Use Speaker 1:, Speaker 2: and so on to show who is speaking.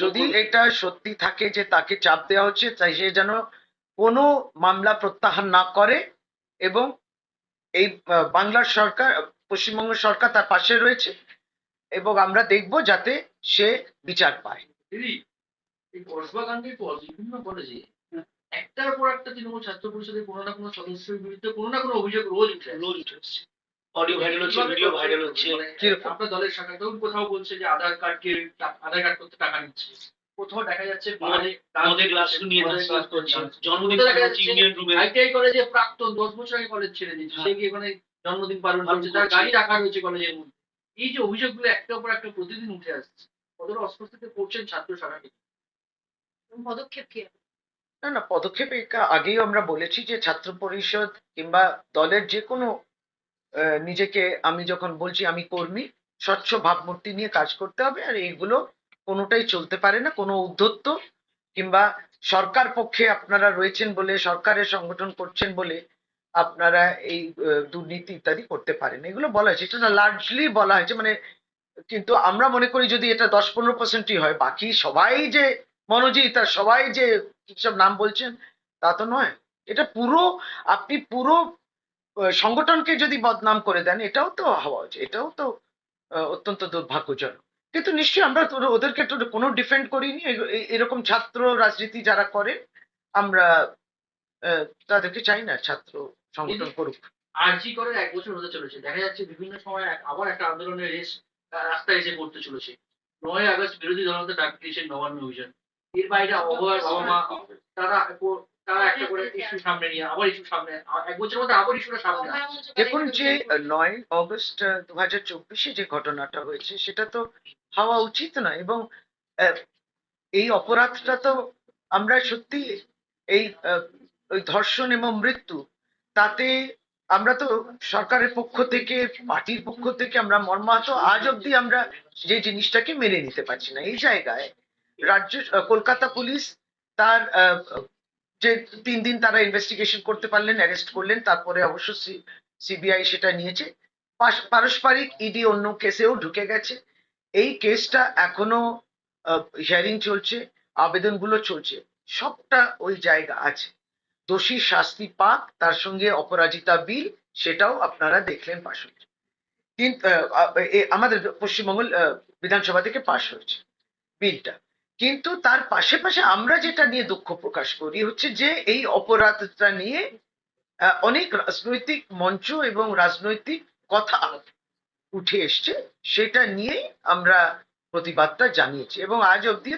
Speaker 1: যদি এটা সত্যি থাকে যে তাকে চাপ দেওয়া হচ্ছে, তাই সে যেন কোনো মামলা প্রত্যাহার না করে, এবং এই বাংলার সরকার, পশ্চিমবঙ্গ সরকার তার পাশে রয়েছে, এবং আমরা দেখব যাতে সে বিচার পায়।
Speaker 2: দিদি, এই কসবা কাণ্ডের পর বিভিন্ন কলেজে একটার পর একটা তৃণমূল ছাত্র পরিষদের কোনো না কোনো সদস্যের বিরুদ্ধে কোনো না কোনো অভিযোগ রোজ উঠে আসছে।
Speaker 3: অডিও ভাইরাল হচ্ছে, ভিডিও ভাইরাল হচ্ছে।
Speaker 1: কিরকম?
Speaker 2: আপনার দলের শাখা কেউ কোথাও বলছে যে আধার কার্ড করতে টাকা নিচ্ছে, কোথাও দেখা যাচ্ছে
Speaker 3: মদের গ্লাস নিয়ে ক্লাস করছে, জন্মদিন
Speaker 2: দেখা যাচ্ছে
Speaker 3: ইউনিয়ন রুমে।
Speaker 2: আইটিআই কলেজে প্রাক্তন 10 বছর আগে কলেজ ছেড়ে দিচ্ছে, সে গিয়ে ওখানে জন্মদিন পালন করছে, তার গাড়ি রাখা রয়েছে কলেজের মধ্যে। এই যে অভিযোগগুলো একটার পর একটা প্রতিদিন উঠে আসছে, কতটা অস্বস্তিতে পড়ছেন ছাত্র শাখাটি?
Speaker 4: পদক্ষেপ কি হবে?
Speaker 1: না না, পদক্ষেপ আগেই আমরা বলেছি যে ছাত্র পরিষদ কিংবা দলের যে কোনো নিজেকে, আমি যখন বলছি আমি কর্মী, স্বচ্ছ ভাবমূর্তি নিয়ে কাজ করতে হবে। আর এইগুলো কোনোটাই চলতে পারে না, কোনো উদ্ধত্ত কিংবা সরকার পক্ষে আপনারা রয়েছেন বলে, সরকারের সংগঠন করছেন বলে আপনারা এই দুর্নীতি ইত্যাদি করতে পারেন, এগুলো বলা হয়েছে। এটা না লার্জলি বলা হয়েছে, মানে কিন্তু আমরা মনে করি যদি এটা 10-15%ই হয়, বাকি সবাই যে মনোজিৎ আর সবাই যে সব নাম বলছেন তা তো নয়। এটা পুরো, আপনি পুরো সংগঠনকে যদি বদনাম করে দেন, এটাও তো হওয়া উচিত, এটাও তো অত্যন্ত দুর্ভাগ্যজনক। কিন্তু নিশ্চয়ই আমরা ওদেরকে তো কোনো ডিফেন্ড করিনি। এরকম ছাত্র রাজনীতি যারা করে, আমরা তাদেরকে চাই না ছাত্র সংগঠন করুক।
Speaker 2: আরজি করার 1 বছর হতে চলেছে, দেখা যাচ্ছে বিভিন্ন সময় আবার একটা আন্দোলনের রেস রাস্তায় এসে পড়তে চলেছে। 9 আগস্ট বিরোধী দলনেতা ডাক দিয়েছেন নবান্ন অভিযান। এর বাইরে অভয়ার বাবা মা তারা তারা একটা করে ইস্যু সামনে নিয়ে আবার ইস্যু সামনে, 1 বছরের মধ্যে আবার ইস্যুটা সামনে আসছে।
Speaker 1: দেখুন, যে 9 অগস্ট 2024-এ যে ঘটনাটা হয়েছে সেটা তো হওয়া উচিত না, এবং এই অপরাধটা তো আমরা সত্যি এই ওই ধর্ষণ এবং মৃত্যু, তাতে আমরা তো সরকারের পক্ষ থেকে, পার্টির পক্ষ থেকে আমরা মর্মাহত। আজ অব্দি আমরা যে জিনিসটাকে মেনে নিতে পারছি না। এই জায়গায় রাজ্য কলকাতা পুলিশ তার যে 3 দিন তারা ইনভেস্টিগেশন করতে পারলেন, অ্যারেস্ট করলেন, তারপরে অবশ্য সিবিআই সেটা নিয়েছে। পারস্পরিক ইডি অন্য কেসেও ঢুকে গেছে। এই কেসটা এখনো হিয়ারিং চলছে, আবেদনগুলো চলছে, সবটা ওই জায়গা আছে। দোষী শাস্তি পাক, তার সঙ্গে অপরাজিতা বিল, সেটাও আপনারা দেখলেন পাশ হয়েছে। কিন্তু আমাদের পশ্চিমবঙ্গ বিধানসভা থেকে পাশ হয়েছে বিলটা। কিন্তু তার পাশে পাশে আমরা যেটা নিয়ে দুঃখ প্রকাশ করি হচ্ছে যে এই অপরাধটা নিয়ে অনেক রাজনৈতিক মঞ্চ এবং রাজনৈতিক কথা উঠে এসছে, সেটা নিয়েই আমরা প্রতিবাদটা জানিয়েছি, এবং আজ অব্দি